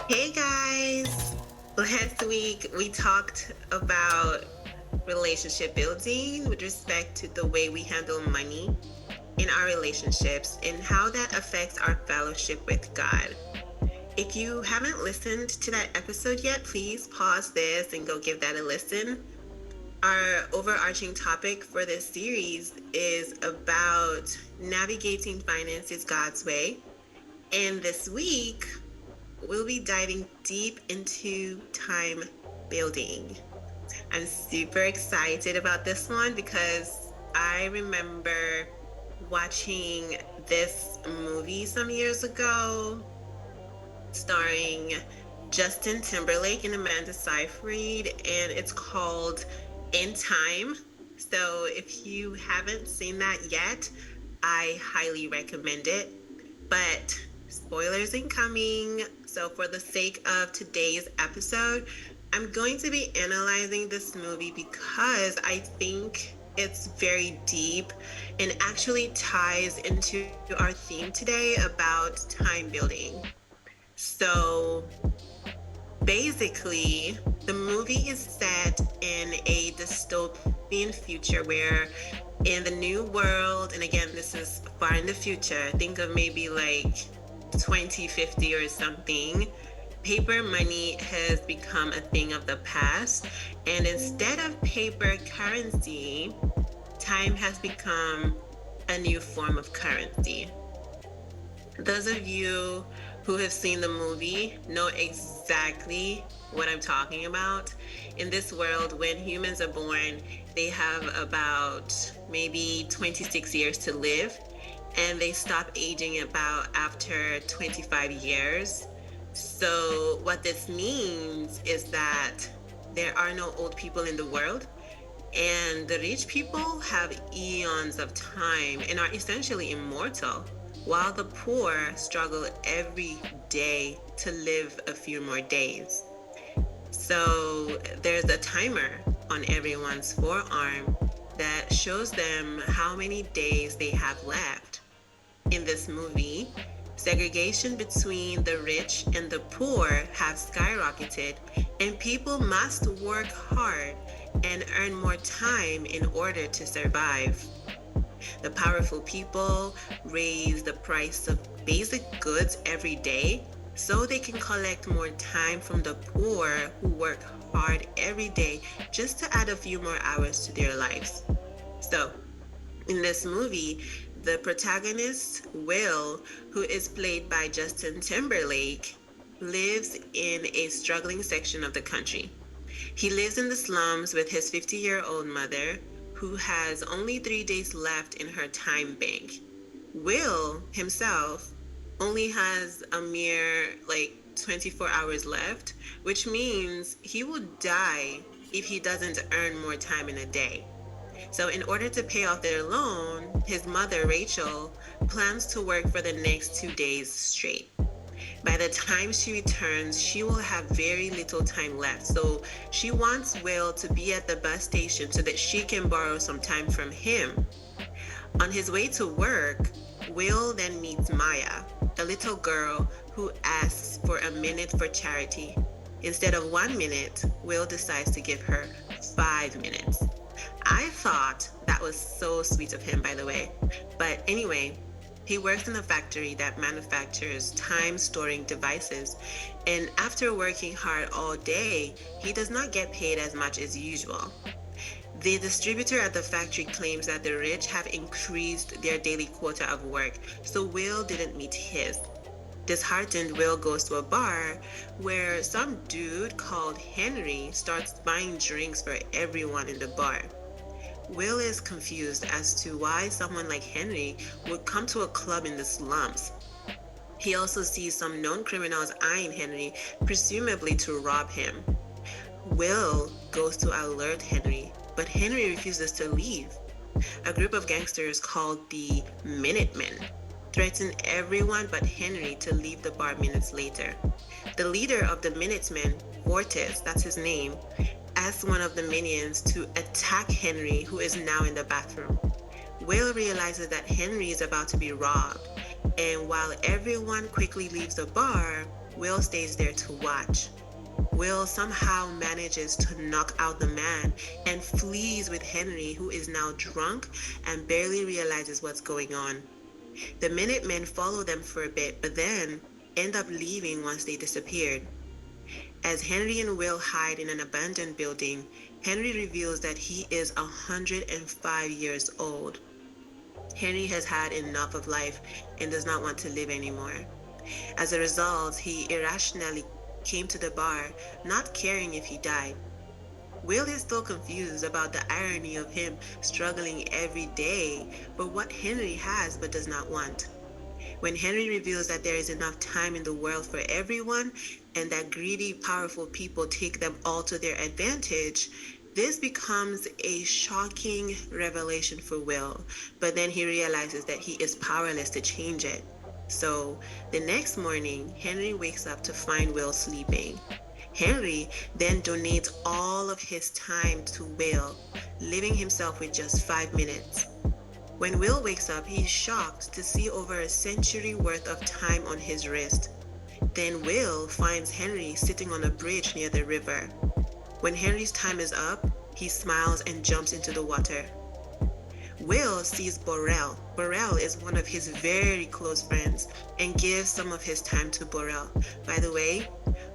Hey guys! Last week we talked about relationship building with respect to the way we handle money in our relationships and how that affects our fellowship with God. If you haven't listened to that episode yet, please pause this and go give that a listen. Our overarching topic for this series is about navigating finances God's way. And this week, we'll be diving deep into time building. I'm super excited about this one because I remember watching this movie some years ago starring Justin Timberlake and Amanda Seyfried, and it's called In Time. So if you haven't seen that yet, I highly recommend it. But spoilers incoming. So, for the sake of today's episode, I'm going to be analyzing this movie because I think it's very deep and actually ties into our theme today about time building. So, basically, the movie is set in a dystopian future where in the new world, and again, this is far in the future, think of maybe like 2050 or something, paper money has become a thing of the past. And instead of paper currency, time has become a new form of currency. Those of you who have seen the movie know exactly what I'm talking about. In this world, when humans are born, they have about maybe 26 years to live, and they stop aging about after 25 years. So, what this means is that there are no old people in the world, and the rich people have eons of time and are essentially immortal, while the poor struggle every day to live a few more days. So there's a timer on everyone's forearm that shows them how many days they have left. In this movie, segregation between the rich and the poor have skyrocketed, and people must work hard and earn more time in order to survive. The powerful people raise the price of basic goods every day so they can collect more time from the poor who work hard every day just to add a few more hours to their lives. So, in this movie, the protagonist, Will, who is played by Justin Timberlake, lives in a struggling section of the country. He lives in the slums with his 50-year-old mother, who has only 3 days left in her time bank. Will himself only has a mere 24 hours left, which means he will die if he doesn't earn more time in a day. So, in order to pay off their loan, his mother, Rachel, plans to work for the next 2 days straight. By the time she returns, she will have very little time left. So she wants Will to be at the bus station so that she can borrow some time from him. On his way to work, Will then meets Maya, a little girl who asks for a minute for charity. Instead of 1 minute, Will decides to give her 5 minutes. I thought that was so sweet of him, by the way. But anyway, he works in a factory that manufactures time storing devices, and after working hard all day, he does not get paid as much as usual. The distributor at the factory claims that the rich have increased their daily quota of work, so Will didn't meet his. Disheartened, Will goes to a bar where some dude called Henry starts buying drinks for everyone in the bar. Will is confused as to why someone like Henry would come to a club in the slums. He also sees some known criminals eyeing Henry, presumably to rob him. Will goes to alert Henry, but Henry refuses to leave. A group of gangsters called the Minutemen threaten everyone but Henry to leave the bar minutes later. The leader of the Minutemen, Fortis, that's his name, asks one of the minions to attack Henry, who is now in the bathroom. Will realizes that Henry is about to be robbed, and while everyone quickly leaves the bar, Will stays there to watch. Will somehow manages to knock out the man and flees with Henry, who is now drunk and barely realizes what's going on. The Minutemen follow them for a bit, but then end up leaving once they disappeared. As Henry and Will hide in an abandoned building, Henry reveals that he is 105 years old. Henry has had enough of life and does not want to live anymore. As a result, he irrationally came to the bar, not caring if he died. Will is still confused about the irony of him struggling every day for what Henry has but does not want. When Henry reveals that there is enough time in the world for everyone and that greedy, powerful people take them all to their advantage, this becomes a shocking revelation for Will. But then he realizes that he is powerless to change it. So the next morning, Henry wakes up to find Will sleeping. Henry then donates all of his time to Will, leaving himself with just 5 minutes. When Will wakes up, he's shocked to see over a century worth of time on his wrist. Then Will finds Henry sitting on a bridge near the river. When Henry's time is up, he smiles and jumps into the water. Will sees Borel. Borel is one of his very close friends and gives some of his time to Borel. By the way,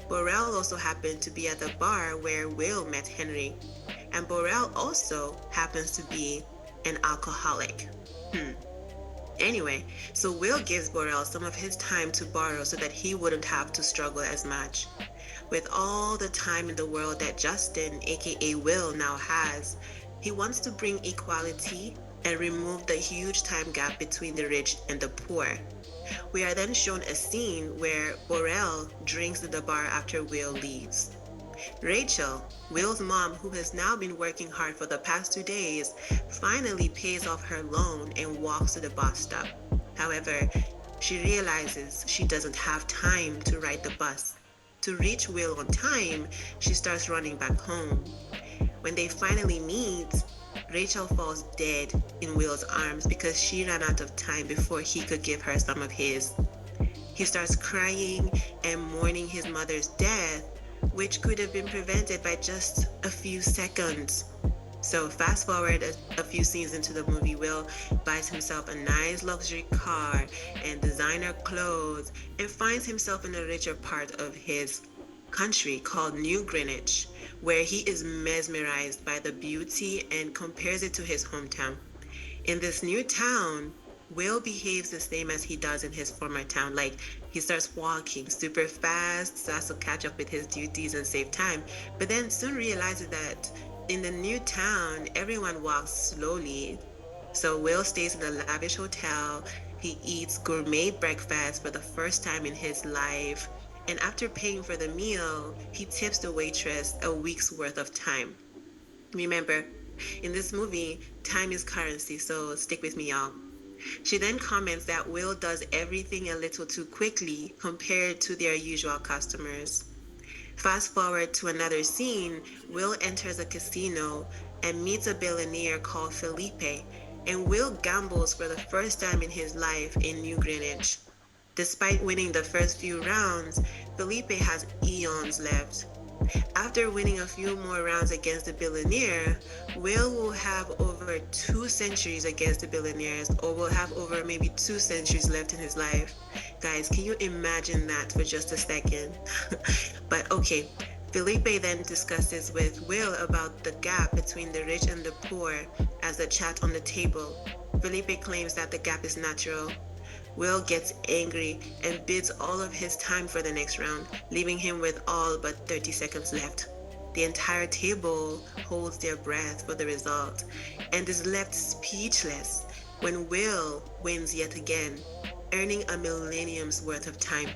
Borel also happened to be at the bar where Will met Henry. And Borel also happens to be an alcoholic. Anyway, so Will gives Borel some of his time to borrow so that he wouldn't have to struggle as much. With all the time in the world that Justin, aka Will, now has, he wants to bring equality and remove the huge time gap between the rich and the poor. We are then shown a scene where Borel drinks at the bar after Will leaves. Rachel, Will's mom, who has now been working hard for the past 2 days, finally pays off her loan and walks to the bus stop. However, she realizes she doesn't have time to ride the bus. To reach Will on time, she starts running back home. When they finally meet, Rachel falls dead in Will's arms because she ran out of time before he could give her some of his. He starts crying and mourning his mother's death, which could have been prevented by just a few seconds. So fast forward a few scenes into the movie, Will buys himself a nice luxury car and designer clothes and finds himself in a richer part of his country called New Greenwich, where he is mesmerized by the beauty and compares it to his hometown. In this new town, Will behaves the same as he does in his former town. Like, he starts walking super fast so as to catch up with his duties and save time, but then soon realizes that in the new town, everyone walks slowly. So Will stays in a lavish hotel. He eats gourmet breakfast for the first time in his life. And after paying for the meal, he tips the waitress a week's worth of time. Remember, in this movie, time is currency, so stick with me, y'all. She then comments that Will does everything a little too quickly compared to their usual customers. Fast forward to another scene, Will enters a casino and meets a billionaire called Felipe, and Will gambles for the first time in his life in New Greenwich. Despite winning the first few rounds, Felipe has eons left. After winning a few more rounds against the billionaire, will have over 2 centuries against the billionaires, or will have over maybe 2 centuries left in his life. Guys, can you imagine that for just a second? But okay, Felipe then discusses with Will about the gap between the rich and the poor as they chat on the table. Felipe claims that the gap is natural. Will gets angry and bids all of his time for the next round, leaving him with all but 30 seconds left. The entire table holds their breath for the result and is left speechless when Will wins yet again, earning a millennium's worth of time.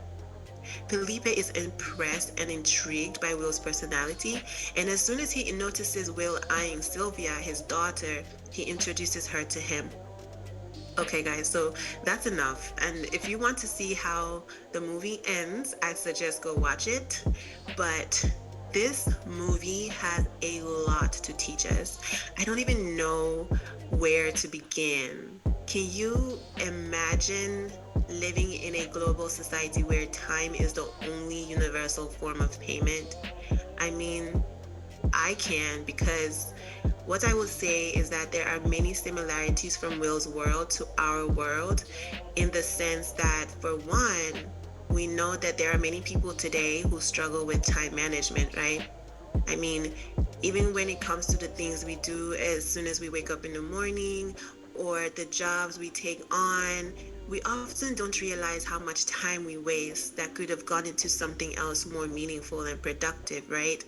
Felipe is impressed and intrigued by Will's personality, and as soon as he notices Will eyeing Sylvia, his daughter, he introduces her to him. Okay, guys, so that's enough. And if you want to see how the movie ends, I suggest go watch it. But this movie has a lot to teach us. I don't even know where to begin. Can you imagine living in a global society where time is the only universal form of payment? I mean, I can, because what I will say is that there are many similarities from Will's world to our world, in the sense that, for one, we know that there are many people today who struggle with time management, right? I mean, even when it comes to the things we do as soon as we wake up in the morning, or the jobs we take on, we often don't realize how much time we waste that could have gone into something else more meaningful and productive, right?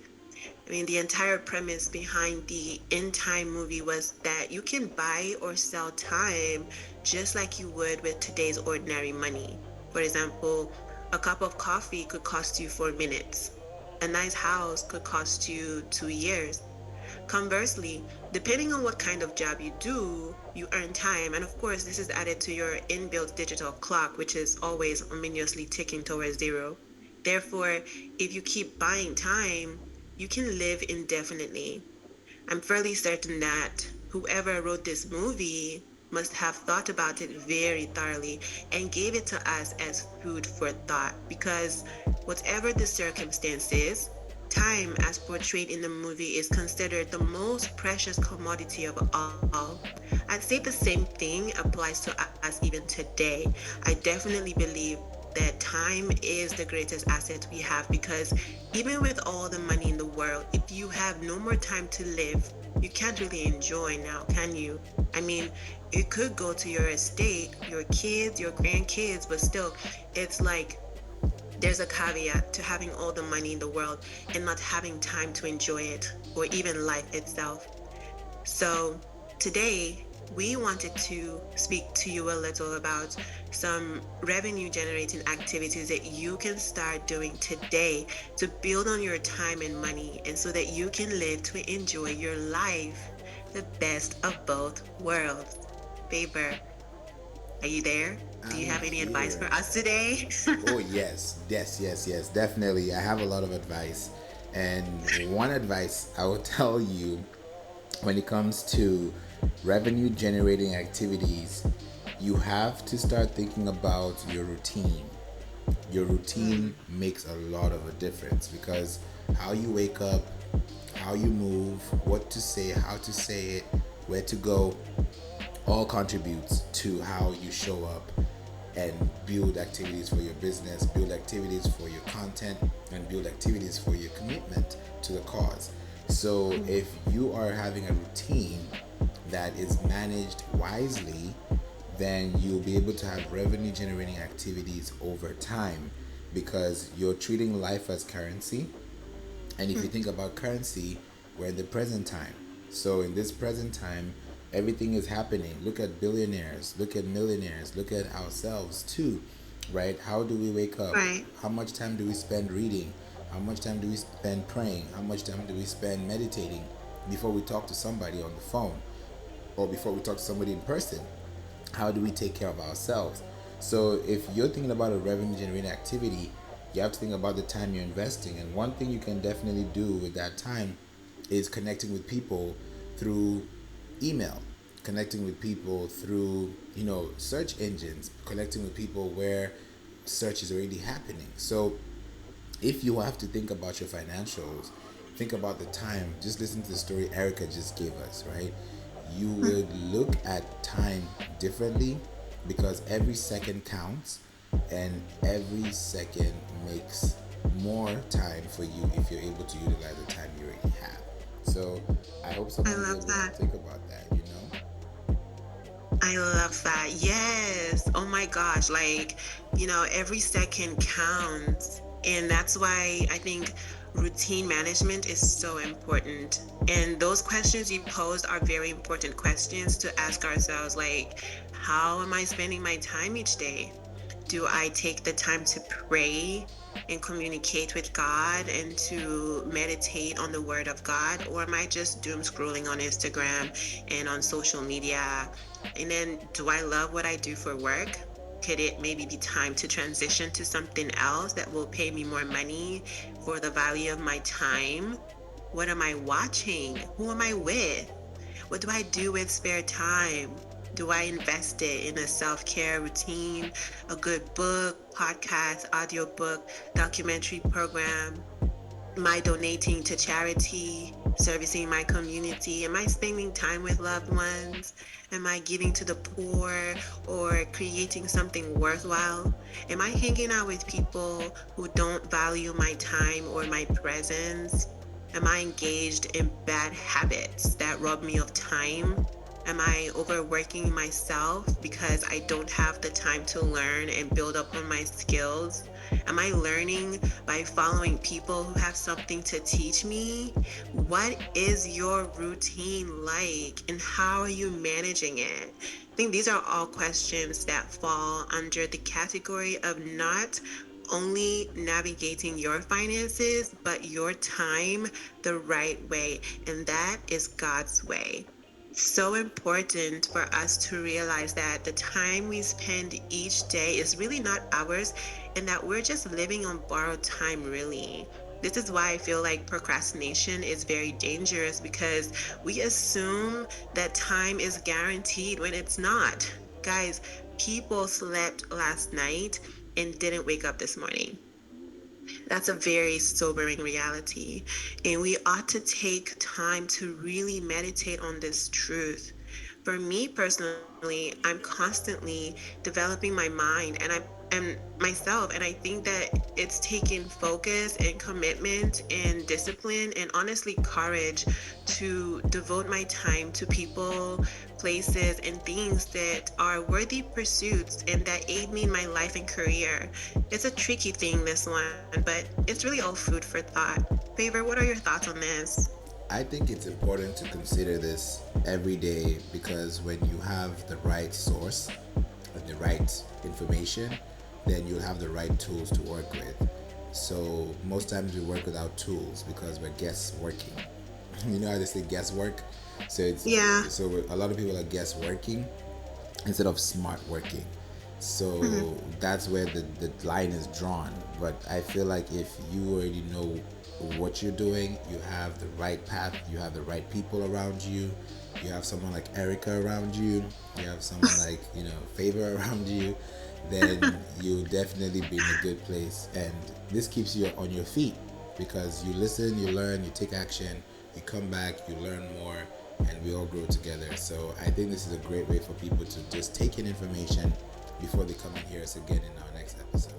I mean, the entire premise behind the In Time movie was that you can buy or sell time just like you would with today's ordinary money. For example, a cup of coffee could cost you 4 minutes. A nice house could cost you 2 years. Conversely, depending on what kind of job you do, you earn time. And of course, this is added to your inbuilt digital clock, which is always ominously ticking towards zero. Therefore, if you keep buying time, you can live indefinitely. I'm fairly certain that whoever wrote this movie must have thought about it very thoroughly and gave it to us as food for thought, because whatever the circumstances, time as portrayed in the movie is considered the most precious commodity of all. I'd say the same thing applies to us even today. I definitely believe that time is the greatest asset we have, because even with all the money in the world, if you have no more time to live, you can't really enjoy now, can you? I mean, it could go to your estate, your kids, your grandkids, but still, it's like there's a caveat to having all the money in the world and not having time to enjoy it, or even life itself. So today, we wanted to speak to you a little about some revenue generating activities that you can start doing today to build on your time and money, and so that you can live to enjoy your life, the best of both worlds. Faber, are you there? Do you I'm have any advice here. for us today? Oh, yes, yes, yes, yes, definitely. I have a lot of advice. And one advice I will tell you when it comes to revenue generating activities, you have to start thinking about your routine. Your routine Mm, makes a lot of a difference, because how you wake up, how you move, what to say, how to say it, where to go, all contributes to how you show up and build activities for your business, build activities for your content, and build activities for your commitment to the cause. So mm, if you are having a routine that is managed wisely, then you'll be able to have revenue generating activities over time, because you're treating life as currency. And if you think about currency, we're in the present time. So in this present time, everything is happening. Look at billionaires, look at millionaires, look at ourselves too, right? How do we wake up? right. How much time do we spend reading? How much time do we spend praying? How much time do we spend meditating before we talk to somebody on the phone, or before we talk to somebody in person? How do we take care of ourselves? So if you're thinking about a revenue generating activity, you have to think about the time you're investing. And one thing you can definitely do with that time is connecting with people through email, connecting with people through, search engines, connecting with people where search is already happening. So if you have to think about your financials, think about the time. Just listen to the story Erica just gave us, right? You would look at time differently, because every second counts, and every second makes more time for you if you're able to utilize the time you already have. So I hope I someone is love able to that. think about that. I love that. Yes. Oh my gosh. Like, every second counts. And that's why I think routine management is so important. And those questions you posed are very important questions to ask ourselves. Like, how am I spending my time each day? Do I take the time to pray and communicate with God and to meditate on the word of God? Or am I just doom scrolling on Instagram and on social media? And then, do I love what I do for work? Could it maybe be time to transition to something else that will pay me more money for the value of my time? What am I watching? Who am I with? What do I do with spare time? Do I invest it in a self care routine, a good book, podcast, audiobook, documentary program? Am I donating to charity, servicing my community? Am I spending time with loved ones? Am I giving to the poor or creating something worthwhile? Am I hanging out with people who don't value my time or my presence? Am I engaged in bad habits that rob me of time? Am I overworking myself because I don't have the time to learn and build up on my skills? Am I learning by following people who have something to teach me? What is your routine like and how are you managing it? I think these are all questions that fall under the category of not only navigating your finances, but your time the right way. And that is God's way. So important for us to realize that the time we spend each day is really not ours and that we're just living on borrowed time, really. This is why I feel like procrastination is very dangerous because we assume that time is guaranteed when it's not. Guys, people slept last night and didn't wake up this morning. That's a very sobering reality. And we ought to take time to really meditate on this truth. For me personally, I'm constantly developing my mind and myself, and I think that it's taken focus and commitment and discipline and honestly courage to devote my time to people, places, and things that are worthy pursuits and that aid me in my life and career. It's a tricky thing, this one, but it's really all food for thought. Favor, what are your thoughts on this? I think it's important to consider this every day because when you have the right source and the right information, then you'll have the right tools to work with. So most times we work without tools because we're guess working. You know how they say guesswork? So it's Yeah. a lot of people are guess working instead of smart working. So that's where the line is drawn. But I feel like if you already know what you're doing, you have the right path, you have the right people around you, you have someone like Erica around you, you have someone like, Favor around you, then you'll definitely be in a good place. And this keeps you on your feet because you listen, you learn, you take action, you come back, you learn more, and we all grow together. So I think this is a great way for people to just take in information before they come and hear us again in our next episode.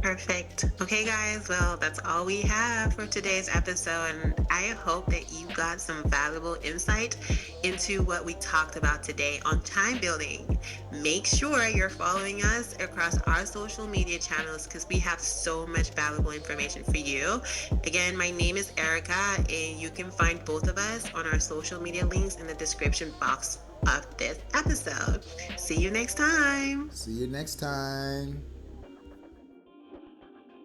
Perfect. Okay, guys. Well, that's all we have for today's episode. And I hope that you got some valuable insight into what we talked about today on time building. Make sure you're following us across our social media channels because we have so much valuable information for you. Again, my name is Erica, and you can find both of us on our social media links in the description box of this episode. See you next time. See you next time.